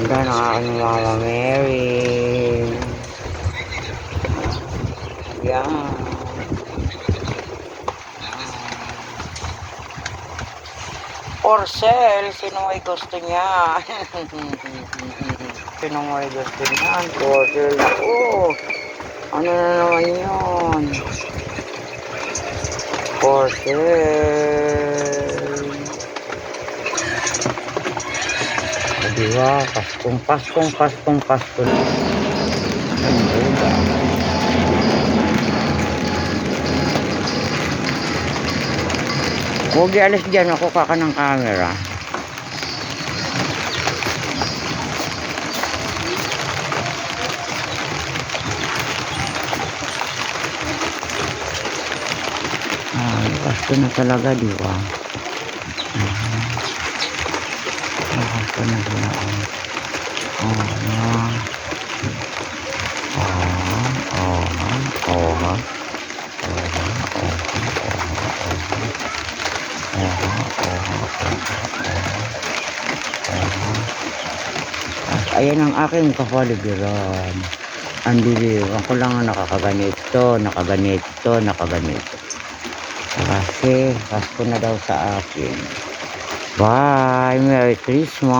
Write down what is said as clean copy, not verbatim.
Ganda ng aking Mama Mary. Yan. For sale, sino may gusto niya? Sino may gusto niyan? For sale ako. Ano na naman yun? For sale. Diba? Paskong Pasko. Huwag i-alis dyan, ako kaka ng camera. Pasko na talaga, di ba? Pasko na sila. Ayan ang aking kapaligiran. Ang dilim. Ako lang ang nakakaganito. Kasi Pasko na daw sa akin. Bye! Merry Christmas!